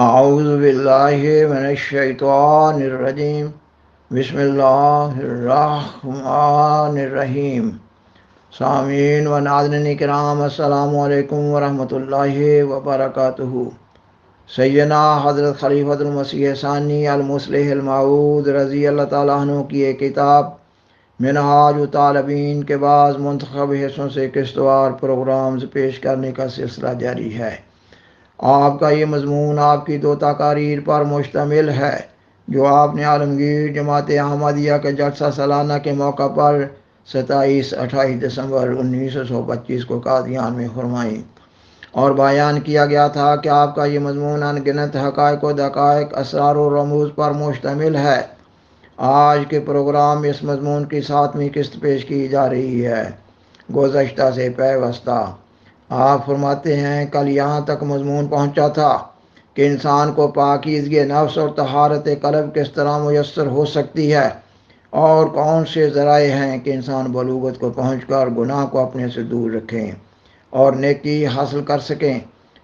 اعوذ باللہ من الشیطان الرجیم بسم اللہ الرحمن الرحیم۔ سامعین و ناظرین کرام، السلام علیکم ورحمۃ اللہ وبرکاتہ۔ سیدنا حضرت خلیفۃ المسیح ثانی المصلح الموعود رضی اللہ تعالیٰ عنہ کی ایک کتاب منہاج طالبین کے بعض منتخب حصوں سے قسطوار پروگرامز پیش کرنے کا سلسلہ جاری ہے۔ آپ کا یہ مضمون آپ کی دو تقاریر پر مشتمل ہے جو آپ نے عالمگیر جماعت احمدیہ کے جلسہ سالانہ کے موقع پر 27-28 دسمبر 1925 کو قادیان میں فرمائیں، اور بیان کیا گیا تھا کہ آپ کا یہ مضمون ان گنت حقائق و دقائق، اسرار و رموز پر مشتمل ہے۔ آج کے پروگرام اس مضمون کی 7ویں قسط پیش کی جا رہی ہے، گزشتہ سے پیوستہ۔ آپ فرماتے ہیں، کل یہاں تک مضمون پہنچا تھا کہ انسان کو پاکیزگی نفس اور طہارت قلب کس طرح میسر ہو سکتی ہے، اور کون سے ذرائع ہیں کہ انسان بلوغت کو پہنچ کر گناہ کو اپنے سے دور رکھیں اور نیکی حاصل کر سکیں۔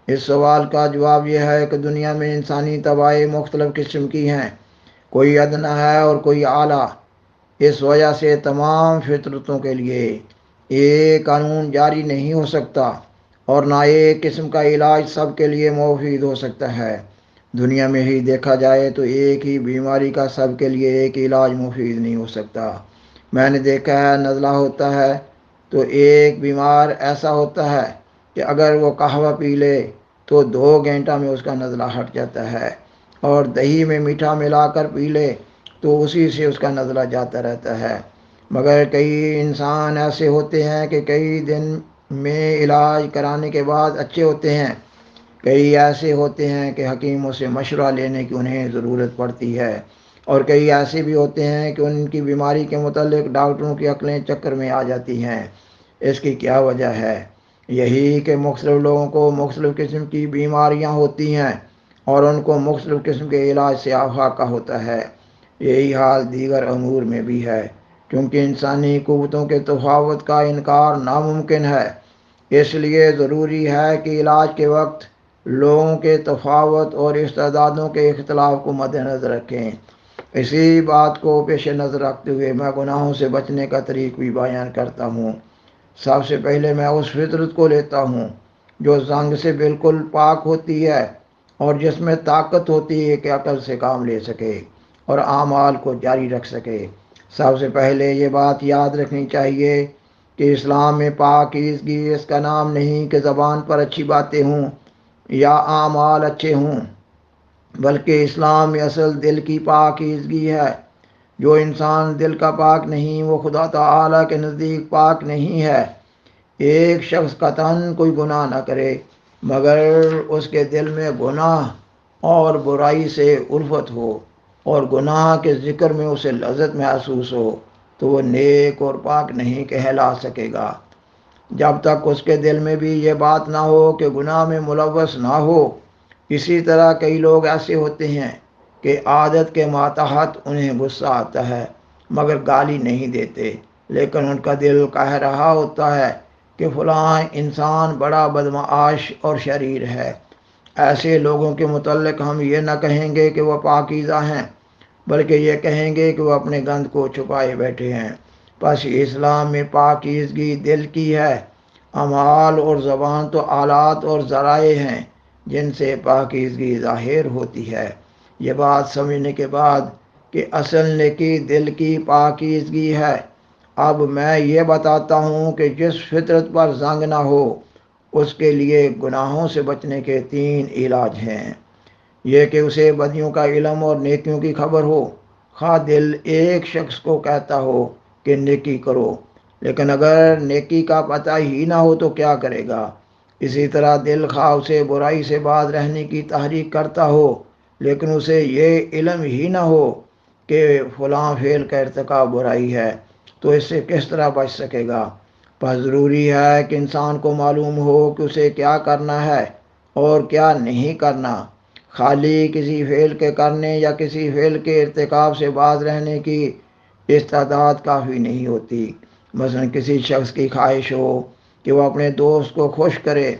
اس سوال کا جواب یہ ہے کہ دنیا میں انسانی طبائع مختلف قسم کی ہیں، کوئی ادنیٰ ہے اور کوئی اعلیٰ۔ اس وجہ سے تمام فطرتوں کے لیے ایک قانون جاری نہیں ہو سکتا، اور نہ ایک قسم کا علاج سب کے لیے مفید ہو سکتا ہے۔ دنیا میں ہی دیکھا جائے تو ایک ہی بیماری کا سب کے لیے ایک علاج مفید نہیں ہو سکتا۔ میں نے دیکھا ہے، نزلہ ہوتا ہے تو ایک بیمار ایسا ہوتا ہے کہ اگر وہ قہوہ پی لے تو 2 گھنٹہ میں اس کا نزلہ ہٹ جاتا ہے، اور دہی میں میٹھا ملا کر پی لے تو اسی سے اس کا نزلہ جاتا رہتا ہے۔ مگر کئی انسان ایسے ہوتے ہیں کہ کئی دن میں علاج کرانے کے بعد اچھے ہوتے ہیں۔ کئی ایسے ہوتے ہیں کہ حکیموں سے مشورہ لینے کی انہیں ضرورت پڑتی ہے، اور کئی ایسے بھی ہوتے ہیں کہ ان کی بیماری کے متعلق ڈاکٹروں کی عقلیں چکر میں آ جاتی ہیں۔ اس کی کیا وجہ ہے؟ یہی کہ مختلف لوگوں کو مختلف قسم کی بیماریاں ہوتی ہیں، اور ان کو مختلف قسم کے علاج سے آفاقہ ہوتا ہے۔ یہی حال دیگر امور میں بھی ہے، کیونکہ انسانی قوتوں کے تفاوت کا انکار ناممکن ہے۔ اس لیے ضروری ہے کہ علاج کے وقت لوگوں کے تفاوت اور استعدادوں کے اختلاف کو مد نظر رکھیں۔ اسی بات کو پیش نظر رکھتے ہوئے میں گناہوں سے بچنے کا طریق بھی بیان کرتا ہوں۔ سب سے پہلے میں اس فطرت کو لیتا ہوں جو زنگ سے بالکل پاک ہوتی ہے، اور جس میں طاقت ہوتی ہے کہ عقل سے کام لے سکے اور اعمال کو جاری رکھ سکے۔ سب سے پہلے یہ بات یاد رکھنی چاہیے کہ اسلام میں پاکیزگی اس کا نام نہیں کہ زبان پر اچھی باتیں ہوں یا اعمال اچھے ہوں، بلکہ اسلام میں اصل دل کی پاکیزگی ہے۔ جو انسان دل کا پاک نہیں، وہ خدا تعالیٰ کے نزدیک پاک نہیں ہے۔ ایک شخص قطعاً کوئی گناہ نہ کرے، مگر اس کے دل میں گناہ اور برائی سے الفت ہو، اور گناہ کے ذکر میں اسے لذت محسوس ہو، تو وہ نیک اور پاک نہیں کہلا سکے گا۔ جب تک اس کے دل میں بھی یہ بات نہ ہو کہ گناہ میں ملوث نہ ہو۔ اسی طرح کئی لوگ ایسے ہوتے ہیں کہ عادت کے ماتحت انہیں غصہ آتا ہے، مگر گالی نہیں دیتے، لیکن ان کا دل کہہ رہا ہوتا ہے کہ فلاں انسان بڑا بدمعاش اور شریر ہے۔ ایسے لوگوں کے متعلق ہم یہ نہ کہیں گے کہ وہ پاکیزہ ہیں، بلکہ یہ کہیں گے کہ وہ اپنے گند کو چھپائے بیٹھے ہیں۔ پس اسلام میں پاکیزگی دل کی ہے۔ اعمال اور زبان تو آلات اور ذرائع ہیں جن سے پاکیزگی ظاہر ہوتی ہے۔ یہ بات سمجھنے کے بعد کہ اصل نیکی دل کی پاکیزگی ہے، اب میں یہ بتاتا ہوں کہ جس فطرت پر زنگ نہ ہو اس کے لیے گناہوں سے بچنے کے 3 علاج ہیں۔ یہ کہ اسے بدیوں کا علم اور نیکیوں کی خبر ہو۔ خواہ دل ایک شخص کو کہتا ہو کہ نیکی کرو، لیکن اگر نیکی کا پتہ ہی نہ ہو تو کیا کرے گا؟ اسی طرح دل خواہ اسے برائی سے باز رہنے کی تحریک کرتا ہو، لیکن اسے یہ علم ہی نہ ہو کہ فلاں فعل کا ارتکاب برائی ہے، تو اس سے کس طرح بچ سکے گا؟ پس ضروری ہے کہ انسان کو معلوم ہو کہ اسے کیا کرنا ہے اور کیا نہیں کرنا۔ خالی کسی فعل کے کرنے یا کسی فعل کے ارتکاب سے باز رہنے کی استعداد کافی نہیں ہوتی۔ مثلا کسی شخص کی خواہش ہو کہ وہ اپنے دوست کو خوش کرے،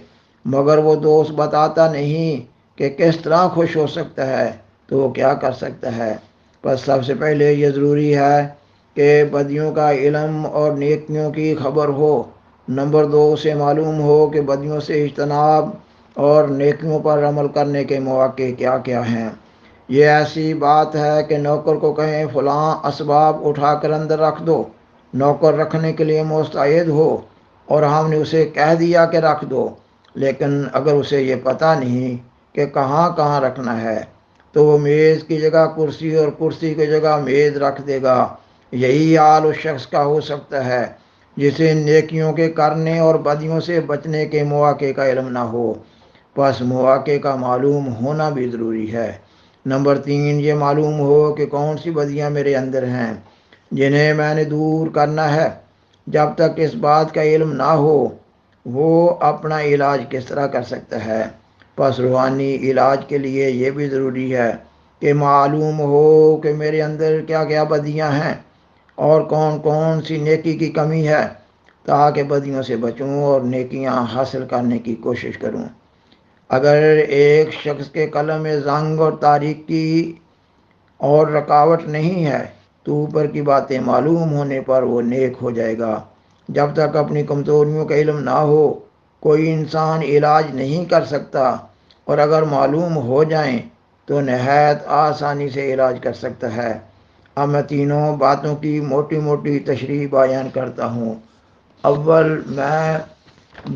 مگر وہ دوست بتاتا نہیں کہ کس طرح خوش ہو سکتا ہے تو وہ کیا کر سکتا ہے۔ بس سب سے پہلے یہ ضروری ہے کہ بدیوں کا علم اور نیکیوں کی خبر ہو۔ نمبر 2، اسے معلوم ہو کہ بدیوں سے اجتناب اور نیکیوں پر عمل کرنے کے مواقع کیا کیا ہیں۔ یہ ایسی بات ہے کہ نوکر کو کہیں فلاں اسباب اٹھا کر اندر رکھ دو، نوکر رکھنے کے لیے مستعد ہو اور ہم نے اسے کہہ دیا کہ رکھ دو، لیکن اگر اسے یہ پتہ نہیں کہ کہاں کہاں رکھنا ہے تو وہ میز کی جگہ کرسی اور کرسی کی جگہ میز رکھ دے گا۔ یہی حال اس شخص کا ہو سکتا ہے جسے نیکیوں کے کرنے اور بدیوں سے بچنے کے مواقع کا علم نہ ہو۔ پس مواقع کا معلوم ہونا بھی ضروری ہے۔ نمبر 3، یہ معلوم ہو کہ کون سی بدیاں میرے اندر ہیں جنہیں میں نے دور کرنا ہے۔ جب تک اس بات کا علم نہ ہو وہ اپنا علاج کس طرح کر سکتا ہے۔ پس روحانی علاج کے لیے یہ بھی ضروری ہے کہ معلوم ہو کہ میرے اندر کیا کیا بدیاں ہیں اور کون کون سی نیکی کی کمی ہے، تاکہ بدیوں سے بچوں اور نیکیاں حاصل کرنے کی کوشش کروں۔ اگر ایک شخص کے قلم میں زنگ اور تاریکی اور رکاوٹ نہیں ہے تو اوپر کی باتیں معلوم ہونے پر وہ نیک ہو جائے گا۔ جب تک اپنی کمزوریوں کا علم نہ ہو کوئی انسان علاج نہیں کر سکتا، اور اگر معلوم ہو جائیں تو نہایت آسانی سے علاج کر سکتا ہے۔ اب میں تینوں باتوں کی موٹی موٹی تشریح بیان کرتا ہوں۔ اول میں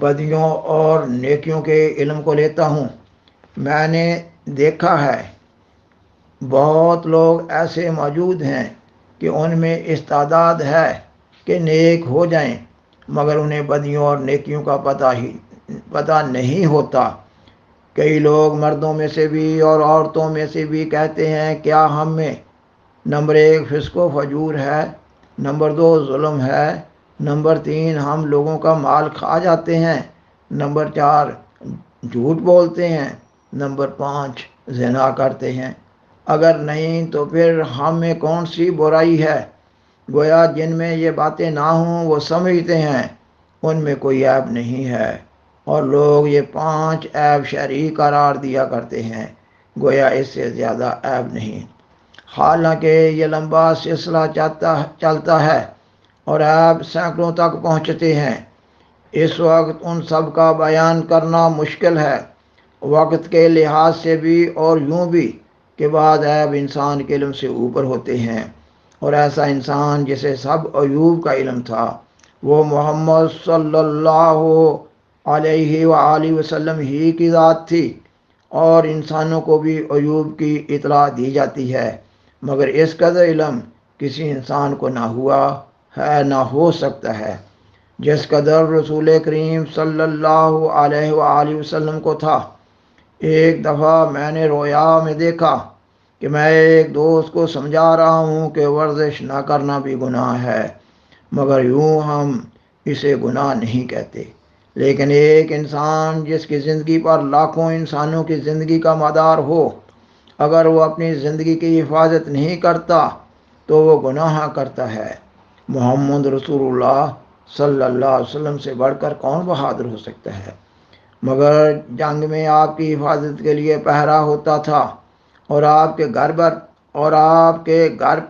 بدیوں اور نیکیوں کے علم کو لیتا ہوں۔ میں نے دیکھا ہے بہت لوگ ایسے موجود ہیں کہ ان میں استعداد ہے کہ نیک ہو جائیں، مگر انہیں بدیوں اور نیکیوں کا پتہ نہیں ہوتا۔ کئی لوگ مردوں میں سے بھی اور عورتوں میں سے بھی کہتے ہیں کیا ہم میں نمبر 1 فسق و فجور ہے، نمبر 2 ظلم ہے، نمبر 3 ہم لوگوں کا مال کھا جاتے ہیں، نمبر 4 جھوٹ بولتے ہیں، نمبر 5 زنا کرتے ہیں۔ اگر نہیں تو پھر ہم میں کون سی برائی ہے؟ گویا جن میں یہ باتیں نہ ہوں وہ سمجھتے ہیں ان میں کوئی عیب نہیں ہے، اور لوگ یہ 5 عیب شرعی قرار دیا کرتے ہیں، گویا اس سے زیادہ عیب نہیں۔ حالانکہ یہ لمبا سلسلہ چلتا ہے اور عیب سینکڑوں تک پہنچتے ہیں۔ اس وقت ان سب کا بیان کرنا مشکل ہے، وقت کے لحاظ سے بھی اور یوں بھی کہ بعض عیب انسان کے علم سے اوپر ہوتے ہیں، اور ایسا انسان جسے سب عیوب کا علم تھا وہ محمد صلی اللہ علیہ وآلہ وسلم ہی کی ذات تھی، اور انسانوں کو بھی عیوب کی اطلاع دی جاتی ہے، مگر اس قدر علم کسی انسان کو نہ ہوا ہے نہ ہو سکتا ہے جس قدر رسول کریم صلی اللہ علیہ وآلہ وسلم کو تھا۔ ایک دفعہ میں نے رویا میں دیکھا کہ میں ایک دوست کو سمجھا رہا ہوں کہ ورزش نہ کرنا بھی گناہ ہے، مگر یوں ہم اسے گناہ نہیں کہتے۔ لیکن ایک انسان جس کی زندگی پر لاکھوں انسانوں کی زندگی کا مدار ہو، اگر وہ اپنی زندگی کی حفاظت نہیں کرتا تو وہ گناہ کرتا ہے۔ محمد رسول اللہ صلی اللہ علیہ وسلم سے بڑھ کر کون بہادر ہو سکتا ہے؟ مگر جنگ میں آپ کی حفاظت کے لیے پہرا ہوتا تھا، اور آپ کے گھر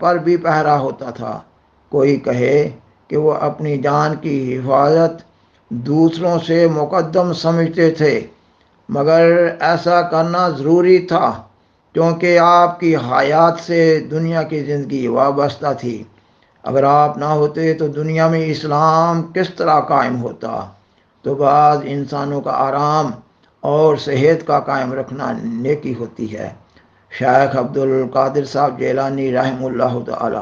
پر بھی پہرا ہوتا تھا۔ کوئی کہے کہ وہ اپنی جان کی حفاظت دوسروں سے مقدم سمجھتے تھے، مگر ایسا کرنا ضروری تھا کیونکہ آپ کی حیات سے دنیا کی زندگی وابستہ تھی۔ اگر آپ نہ ہوتے تو دنیا میں اسلام کس طرح قائم ہوتا؟ تو بعض انسانوں کا آرام اور صحت کا قائم رکھنا نیکی ہوتی ہے۔ شیخ عبد القادر صاحب جیلانی رحمہ اللہ تعالی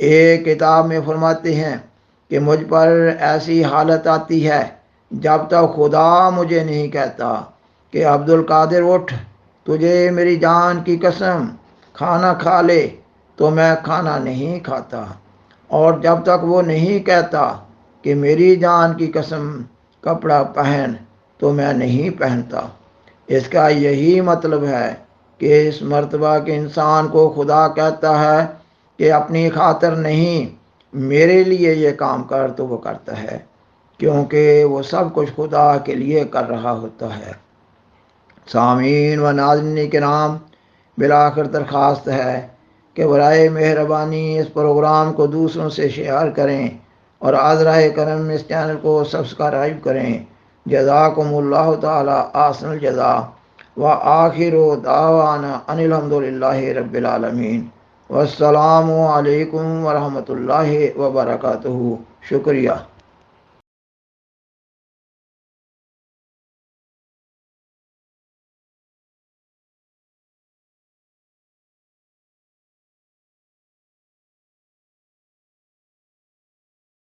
ایک کتاب میں فرماتے ہیں کہ مجھ پر ایسی حالت آتی ہے جب تک خدا مجھے نہیں کہتا کہ عبد القادر اٹھ، تجھے میری جان کی قسم کھانا کھا لے، تو میں کھانا نہیں کھاتا، اور جب تک وہ نہیں کہتا کہ میری جان کی قسم کپڑا پہن تو میں نہیں پہنتا۔ اس کا یہی مطلب ہے کہ اس مرتبہ کے انسان کو خدا کہتا ہے کہ اپنی خاطر نہیں، میرے لیے یہ کام کر، تو وہ کرتا ہے، کیونکہ وہ سب کچھ خدا کے لیے کر رہا ہوتا ہے۔ سامعین و ناظرین کرام، بالآخر درخواست ہے کہ برائے مہربانی اس پروگرام کو دوسروں سے شیئر کریں اور عذرائے کرم اس چینل کو سبسکرائب کریں۔ جزاکم اللہ تعالی احسن الجزا و آخر دعوانا ان الحمدللہ رب العالمین۔ والسلام علیکم ورحمۃ اللہ وبرکاتہ۔ شکریہ۔